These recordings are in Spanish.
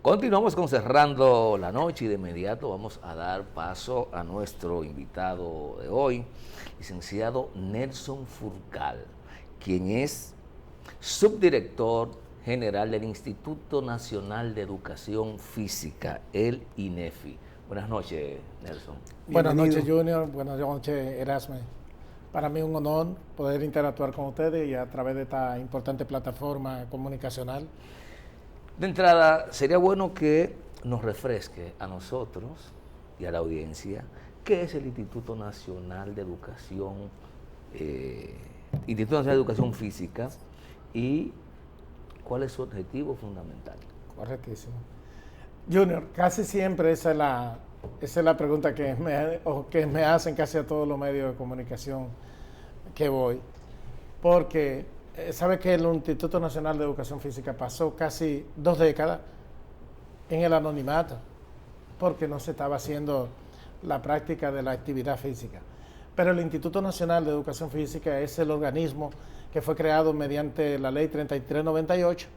Continuamos con Cerrando la Noche y de inmediato vamos a dar paso a nuestro invitado de hoy, licenciado Nelson Furcal, quien es subdirector general del Instituto Nacional de Educación Física, el INEFI. Buenas noches, Nelson. Buenas noches, Junior. Buenas noches, Erasme. Para mí es un honor poder interactuar con ustedes y a través de esta importante plataforma comunicacional. De entrada, sería bueno que nos refresque a nosotros y a la audiencia qué es el Instituto Nacional de Educación, Instituto Nacional de Educación Física y cuál es su objetivo fundamental. Correctísimo. Junior, casi siempre esa es la pregunta que me hacen casi a todos los medios de comunicación que voy, porque sabe que el Instituto Nacional de Educación Física pasó casi 2 décadas en el anonimato, porque no se estaba haciendo la práctica de la actividad física. Pero el Instituto Nacional de Educación Física es el organismo que fue creado mediante la Ley 3398,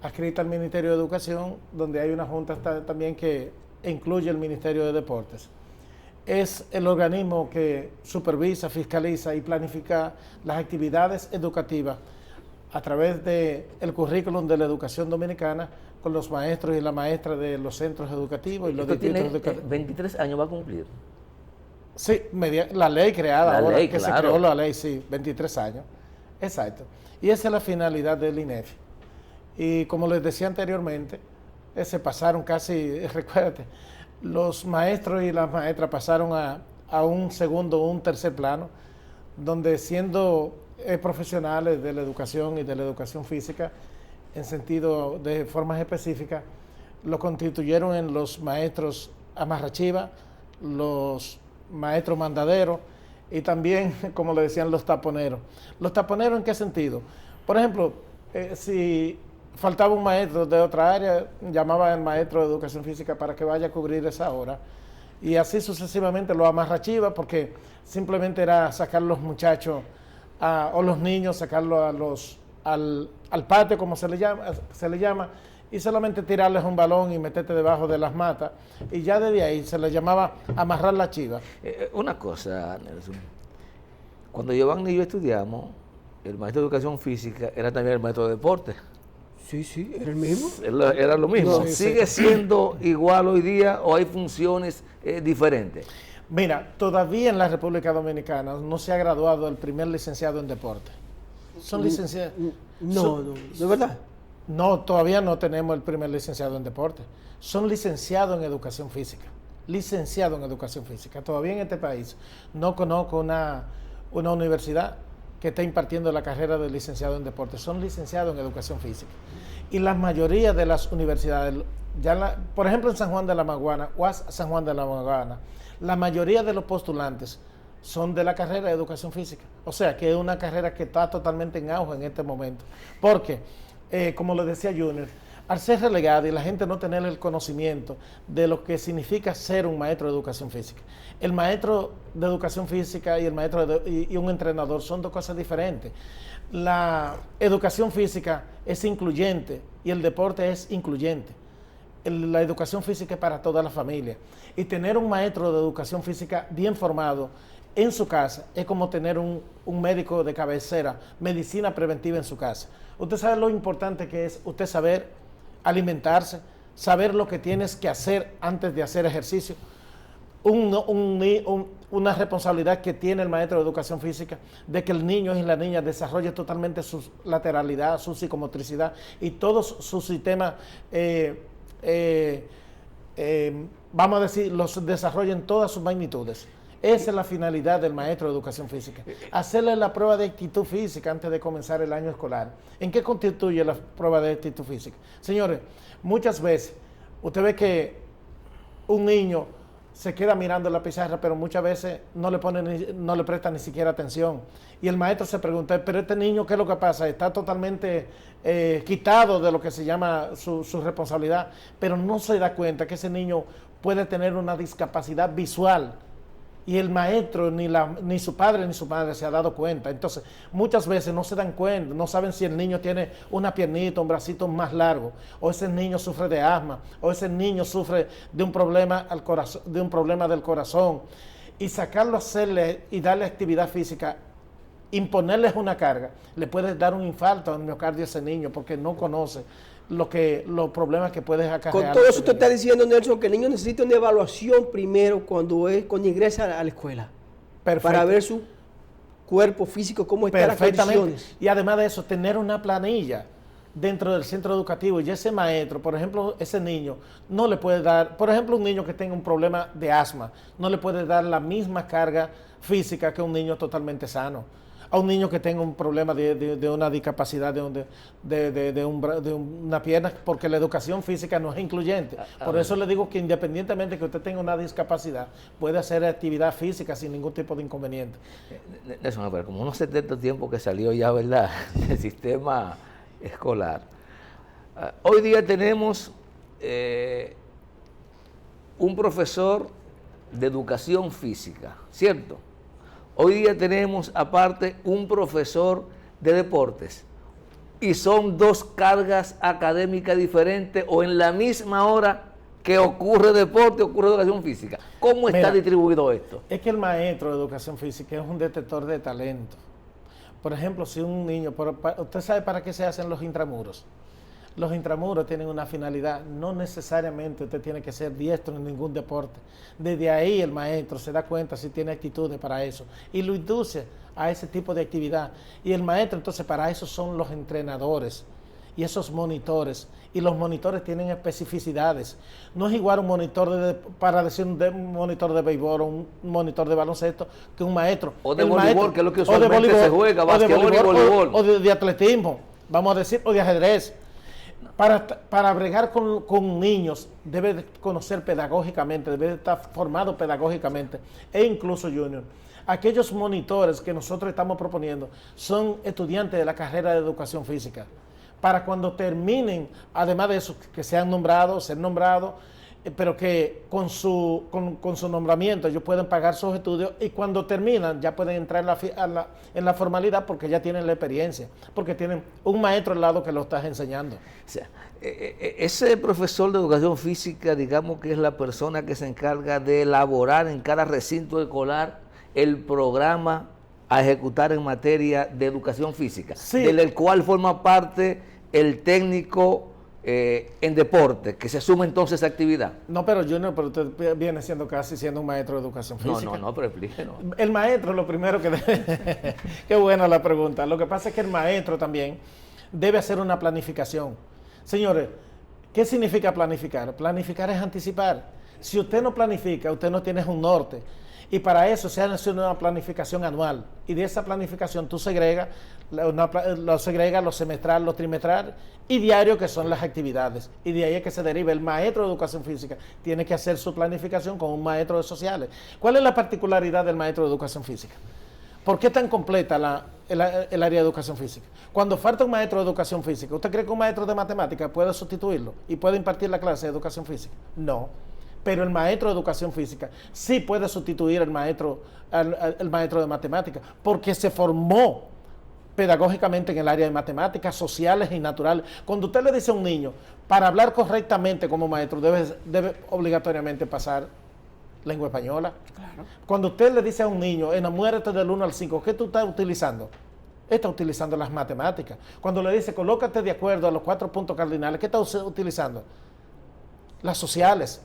adscrita al Ministerio de Educación, donde hay una junta también que incluye el Ministerio de Deportes. Es el organismo que supervisa, fiscaliza y planifica las actividades educativas a través del currículum de la educación dominicana con los maestros y las maestras de los centros educativos y los distritos educativos. 23 años va a cumplir. Sí, la ley creada ahora, ley, que claro. Se creó la ley, sí, 23 años. Exacto. Y esa es la finalidad del INEFI. Y como les decía anteriormente, se pasaron casi, recuérdate, los maestros y las maestras pasaron a un segundo o un tercer plano, donde siendo profesionales de la educación y de la educación física, en sentido de formas específicas, lo constituyeron en los maestros amarrachivas, los maestros mandaderos y también, como le decían, los taponeros. ¿Los taponeros en qué sentido? Por ejemplo, si faltaba un maestro de otra área, llamaban al maestro de educación física para que vaya a cubrir esa hora. Y así sucesivamente los amarrachivas, porque simplemente era sacar los muchachos o los niños, sacarlos al patio, como se le llama, y solamente tirarles un balón y meterte debajo de las matas. Y ya desde ahí se le llamaba amarrar la chiva. Una cosa, Nelson. Cuando Giovanni y yo estudiamos, el maestro de educación física era también el maestro de deporte. Sí, era el mismo. Era lo mismo. No, ¿Sigue siendo igual hoy día o hay funciones diferentes? Mira, todavía en la República Dominicana no se ha graduado el primer licenciado en deporte. Son licenciados. No, ¿de verdad? No, todavía no tenemos el primer licenciado en deporte. Son licenciados en educación física. Licenciado en educación física. Todavía en este país no conozco una universidad que está impartiendo la carrera de licenciado en deporte. Son licenciados en educación física. Y la mayoría de las universidades, por ejemplo en San Juan de la Maguana, UAS San Juan de la Maguana, la mayoría de los postulantes son de la carrera de educación física. O sea, que es una carrera que está totalmente en auge en este momento. Porque, como le decía Junior, al ser relegada y la gente no tener el conocimiento de lo que significa ser un maestro de educación física. El maestro de educación física y el maestro y un entrenador son 2 cosas diferentes. La educación física es incluyente y el deporte es incluyente. La educación física es para toda la familia. Y tener un maestro de educación física bien formado en su casa es como tener un médico de cabecera, medicina preventiva en su casa. Usted sabe lo importante que es usted saber alimentarse, saber lo que tienes que hacer antes de hacer ejercicio. Una responsabilidad que tiene el maestro de educación física de que el niño y la niña desarrolle totalmente su lateralidad, su psicomotricidad y todo su sistema, vamos a decir, los desarrollen todas sus magnitudes. Esa es la finalidad del maestro de educación física. Hacerle la prueba de actitud física antes de comenzar el año escolar. ¿En qué constituye la prueba de actitud física? Señores, muchas veces usted ve que un niño se queda mirando la pizarra, pero muchas veces no le presta ni siquiera atención. Y el maestro se pregunta, pero este niño, ¿qué es lo que pasa? Está totalmente quitado de lo que se llama su responsabilidad, pero no se da cuenta que ese niño puede tener una discapacidad visual y el maestro, ni su padre ni su madre se ha dado cuenta. Entonces, muchas veces no se dan cuenta, no saben si el niño tiene una piernita, un bracito más largo, o ese niño sufre de asma, o ese niño sufre de un problema al corazón, de un problema del corazón. Y sacarlo a hacerle y darle actividad física, imponerles una carga, le puede dar un infarto al miocardio a ese niño porque no conoce los problemas que puedes acarrear. Con todo eso usted está diciendo, Nelson, que el niño necesita una evaluación primero cuando ingresa a la escuela. Perfecto. Para ver su cuerpo físico, cómo está las condiciones. Y además de eso, tener una planilla dentro del centro educativo y ese maestro, por ejemplo, ese niño, no le puede dar, por ejemplo, un niño que tenga un problema de asma, no le puede dar la misma carga física que un niño totalmente sano. A un niño que tenga un problema de una discapacidad de una pierna, porque la educación física no es incluyente. Por eso le digo que independientemente que usted tenga una discapacidad, puede hacer actividad física sin ningún tipo de inconveniente. Nelson, pero como unos 70 tiempos que salió ya, ¿verdad?, el sistema escolar. Hoy día tenemos un profesor de educación física, ¿cierto? Hoy día tenemos aparte un profesor de deportes y son dos cargas académicas diferentes o en la misma hora que ocurre deporte, ocurre educación física. ¿Cómo está distribuido esto? Es que el maestro de educación física es un detector de talento. Por ejemplo, si un niño, ¿usted sabe para qué se hacen los intramuros? Los intramuros tienen una finalidad, no necesariamente usted tiene que ser diestro en ningún deporte. Desde ahí el maestro se da cuenta si tiene actitudes para eso y lo induce a ese tipo de actividad. Y el maestro entonces para eso son los entrenadores y esos monitores. Y los monitores tienen especificidades. No es igual un monitor para decir un monitor de béisbol o un monitor de baloncesto que un maestro. O de voleibol, que es lo que usualmente se juega, basquetbol y voleibol. O de atletismo, vamos a decir, o de ajedrez. Para bregar con niños debe de conocer pedagógicamente, debe de estar formado pedagógicamente e incluso junior. Aquellos monitores que nosotros estamos proponiendo son estudiantes de la carrera de educación física. Para cuando terminen, además de eso, que sean nombrados, ser nombrados, pero que con su nombramiento ellos pueden pagar sus estudios y cuando terminan ya pueden entrar en la formalidad porque ya tienen la experiencia, porque tienen un maestro al lado que lo está enseñando. O sea, ese profesor de educación física, digamos que es la persona que se encarga de elaborar en cada recinto escolar el programa a ejecutar en materia de educación física, sí, del cual forma parte el técnico en deporte, que se suma entonces esa actividad. No, pero Junior, pero usted viene siendo casi siendo un maestro de educación física. No, pero explíquenos. El maestro, lo primero que debe... Qué buena la pregunta. Lo que pasa es que el maestro también debe hacer una planificación. Señores, ¿qué significa planificar? Planificar es anticipar. Si usted no planifica, usted no tiene un norte. Y para eso se hace una planificación anual. Y de esa planificación tú segregas lo semestral, lo trimestral y diario, que son las actividades. Y de ahí es que se deriva. El maestro de educación física tiene que hacer su planificación con un maestro de sociales. ¿Cuál es la particularidad del maestro de educación física? ¿Por qué tan completa el área de educación física? Cuando falta un maestro de educación física, ¿usted cree que un maestro de matemáticas puede sustituirlo y puede impartir la clase de educación física? No. Pero el maestro de educación física sí puede sustituir al maestro de matemáticas, porque se formó pedagógicamente en el área de matemáticas, sociales y naturales. Cuando usted le dice a un niño, para hablar correctamente como maestro, debe obligatoriamente pasar lengua española. Claro. Cuando usted le dice a un niño, enamórate del 1 al 5, ¿qué tú estás utilizando? Está utilizando las matemáticas. Cuando le dice, colócate de acuerdo a los 4 puntos cardinales, ¿qué está utilizando? Las sociales.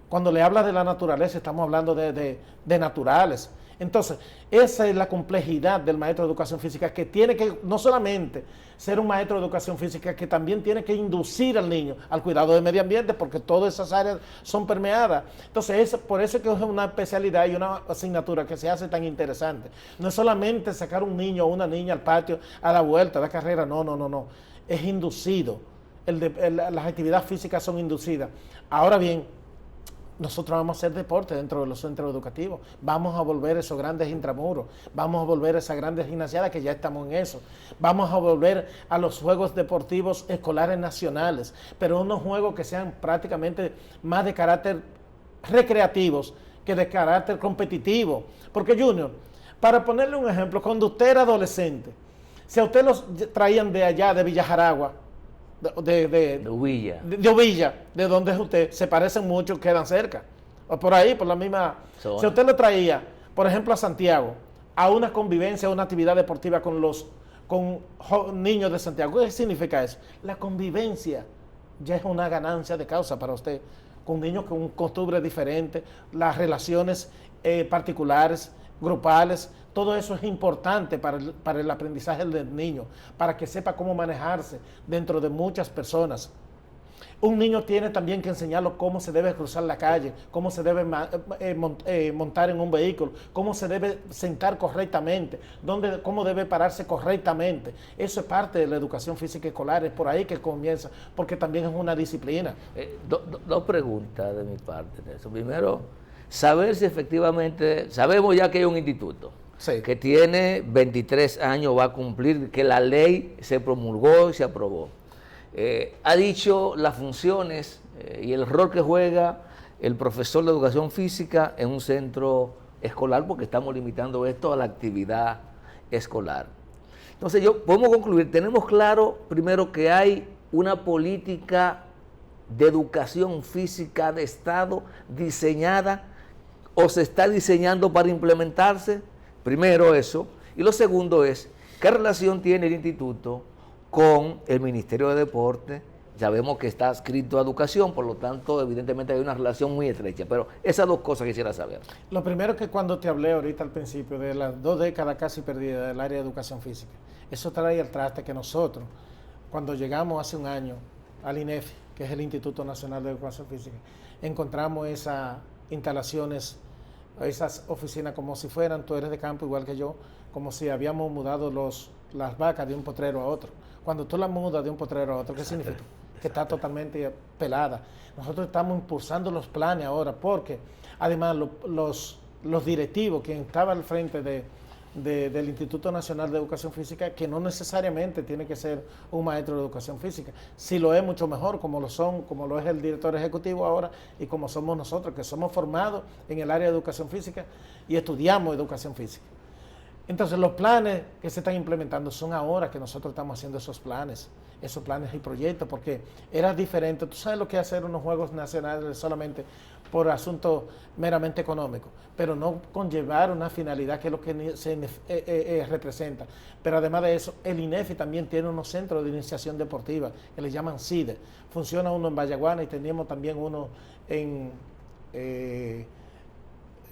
Cuando le habla de la naturaleza, estamos hablando de naturales. Entonces, esa es la complejidad del maestro de educación física, que tiene que no solamente ser un maestro de educación física, que también tiene que inducir al niño al cuidado del medio ambiente, porque todas esas áreas son permeadas. Entonces, por eso es que es una especialidad y una asignatura que se hace tan interesante. No es solamente sacar un niño o una niña al patio a la vuelta, a la carrera, no. Es inducido. Las actividades físicas son inducidas. Ahora bien, nosotros vamos a hacer deporte dentro de los centros educativos, vamos a volver esos grandes intramuros, vamos a volver esas grandes gimnasiadas, que ya estamos en eso, vamos a volver a los juegos deportivos escolares nacionales, pero unos juegos que sean prácticamente más de carácter recreativos que de carácter competitivo. Porque Junior, para ponerle un ejemplo, cuando usted era adolescente, si a usted los traían de allá, de Villajaragua, De Uvilla. de Ovilla, de donde es usted, se parecen mucho, quedan cerca. O por ahí, por la misma... Zona. Si usted lo traía, por ejemplo, a Santiago, a una convivencia, a una actividad deportiva con niños de Santiago, ¿qué significa eso? La convivencia ya es una ganancia de causa para usted, con niños con costumbres diferentes, las relaciones particulares, grupales, todo eso es importante para el aprendizaje del niño, para que sepa cómo manejarse dentro de muchas personas. Un niño tiene también que enseñarlo cómo se debe cruzar la calle, cómo se debe montar en un vehículo, cómo se debe sentar correctamente, cómo debe pararse correctamente. Eso es parte de la educación física escolar, es por ahí que comienza, porque también es una disciplina. Dos preguntas de mi parte, Nelson. Primero, saber si efectivamente, sabemos ya que hay un instituto Sí. que tiene 23 años, va a cumplir, que la ley se promulgó y se aprobó. Ha dicho las funciones y el rol que juega el profesor de educación física en un centro escolar, porque estamos limitando esto a la actividad escolar. Entonces, podemos concluir, tenemos claro primero que hay una política de educación física de Estado diseñada o se está diseñando para implementarse. Primero eso. Y lo segundo es, ¿qué relación tiene el instituto con el Ministerio de Deporte? Ya vemos que está adscrito a educación, por lo tanto, evidentemente hay una relación muy estrecha. Pero esas dos cosas quisiera saber. Lo primero que cuando te hablé ahorita al principio de las 2 décadas casi perdidas del área de educación física, eso trae al traste que nosotros, cuando llegamos hace un año al INEFI, que es el Instituto Nacional de Educación Física, encontramos esas instalaciones, esas oficinas como si fueran, tú eres de campo igual que yo, como si habíamos mudado las vacas de un potrero a otro. Cuando tú las mudas de un potrero a otro, ¿qué significa? Que está totalmente pelada. Nosotros estamos impulsando los planes ahora, porque además los directivos, quien estaba al frente del Instituto Nacional de Educación Física, que no necesariamente tiene que ser un maestro de educación física, si lo es mucho mejor, como lo es el director ejecutivo ahora y como somos nosotros, que somos formados en el área de educación física y estudiamos educación física. Entonces, los planes que se están implementando son ahora que nosotros estamos haciendo esos planes y proyectos, porque era diferente. Tú sabes lo que es hacer unos Juegos Nacionales solamente por asuntos meramente económicos, pero no conllevar una finalidad que es lo que se representa. Pero además de eso, el INEFI también tiene unos centros de iniciación deportiva que le llaman CIDE. Funciona uno en Vallaguana y tenemos también uno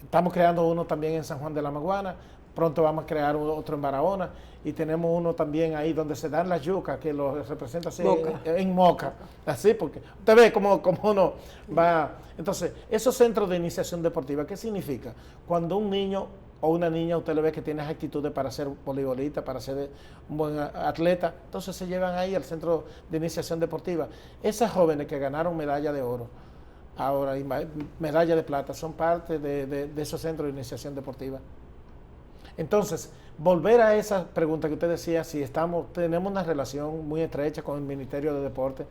estamos creando uno también en San Juan de la Maguana. Pronto vamos a crear otro en Barahona y tenemos uno también ahí donde se dan las yucas, que lo representa así en Moca, así, porque usted ve cómo uno va. Entonces, esos centros de iniciación deportiva, ¿qué significa? Cuando un niño o una niña usted le ve que tiene actitudes para ser voleibolista, para ser un buen atleta, entonces se llevan ahí al centro de iniciación deportiva. Esas jóvenes que ganaron medalla de oro ahora y medalla de plata son parte de esos centros de iniciación deportiva. Entonces, volver a esa pregunta que usted decía, si tenemos una relación muy estrecha con el Ministerio de Deporte,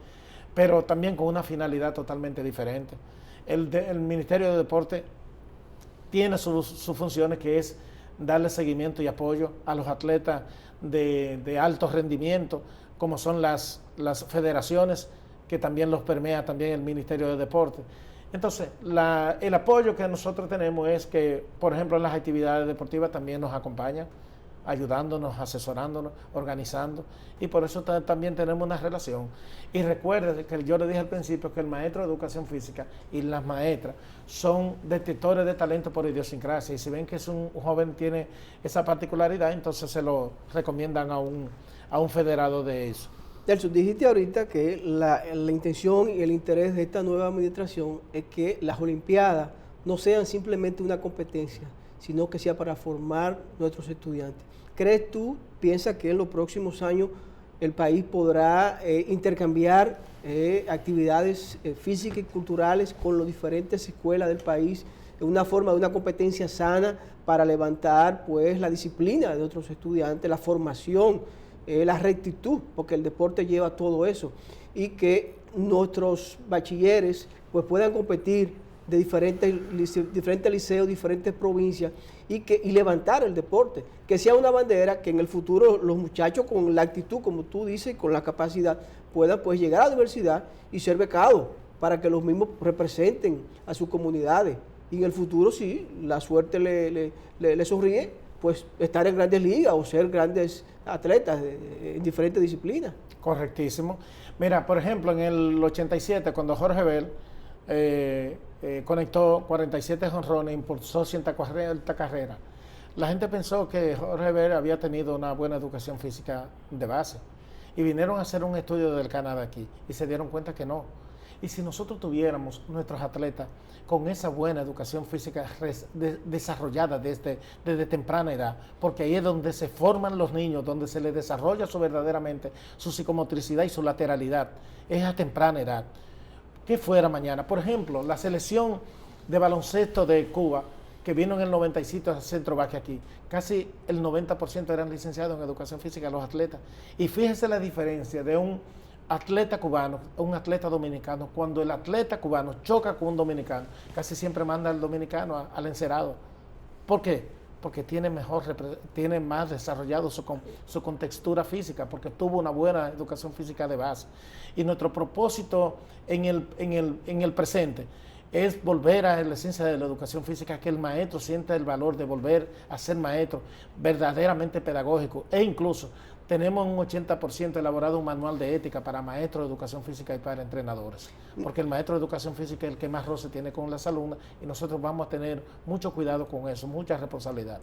pero también con una finalidad totalmente diferente. El Ministerio de Deporte tiene sus funciones, que es darle seguimiento y apoyo a los atletas de alto rendimiento, como son las federaciones, que también los permea también el Ministerio de Deporte. Entonces, el apoyo que nosotros tenemos es que, por ejemplo, en las actividades deportivas también nos acompañan, ayudándonos, asesorándonos, organizando, y por eso también tenemos una relación. Y recuerde que yo le dije al principio que el maestro de educación física y las maestras son detectores de talento por idiosincrasia, y si ven que un joven tiene esa particularidad, entonces se lo recomiendan a un federado de eso. Nelson, dijiste ahorita que la intención y el interés de esta nueva administración es que las Olimpiadas no sean simplemente una competencia, sino que sea para formar nuestros estudiantes. ¿Piensas que en los próximos años el país podrá intercambiar actividades físicas y culturales con las diferentes escuelas del país en una forma de una competencia sana para levantar pues la disciplina de nuestros estudiantes, la formación, la rectitud, porque el deporte lleva todo eso, y que nuestros bachilleres pues puedan competir de diferentes liceos, diferentes provincias, y levantar el deporte, que sea una bandera que en el futuro los muchachos con la actitud, como tú dices, con la capacidad, puedan pues llegar a la universidad y ser becados para que los mismos representen a sus comunidades. Y en el futuro, si la suerte le sonríe, pues estar en grandes ligas o ser grandes atletas en diferentes disciplinas. Correctísimo. Mira, por ejemplo, en el 87, cuando Jorge Bell conectó 47 jonrones, impulsó 140 carreras, la gente pensó que Jorge Bell había tenido una buena educación física de base. Y vinieron a hacer un estudio del Canadá aquí y se dieron cuenta que no. Y si nosotros tuviéramos nuestros atletas con esa buena educación física desarrollada desde temprana edad, porque ahí es donde se forman los niños, donde se les desarrolla verdaderamente su psicomotricidad y su lateralidad, es a temprana edad. ¿Qué fuera mañana? Por ejemplo, la selección de baloncesto de Cuba, que vino en el 97 a Centro Vázquez aquí, casi el 90% eran licenciados en educación física los atletas. Y fíjese la diferencia de un atleta cubano a un atleta dominicano. Cuando el atleta cubano choca con un dominicano, casi siempre manda al dominicano al encerado. ¿Por qué? Porque tiene más desarrollado su contextura física, porque tuvo una buena educación física de base. Y nuestro propósito en el presente es volver a la esencia de la educación física, que el maestro sienta el valor de volver a ser maestro verdaderamente pedagógico, e incluso tenemos un 80% elaborado un manual de ética para maestros de educación física y para entrenadores, porque el maestro de educación física es el que más roce tiene con las alumnas y nosotros vamos a tener mucho cuidado con eso, mucha responsabilidad.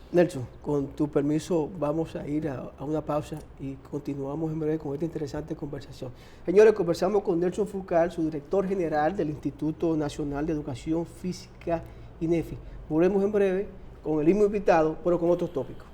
Nelson, con tu permiso vamos a ir a una pausa y continuamos en breve con esta interesante conversación. Señores, conversamos con Nelson Furcal, su director general del Instituto Nacional de Educación Física, INEFI. Volvemos en breve con el mismo invitado, pero con otros tópicos.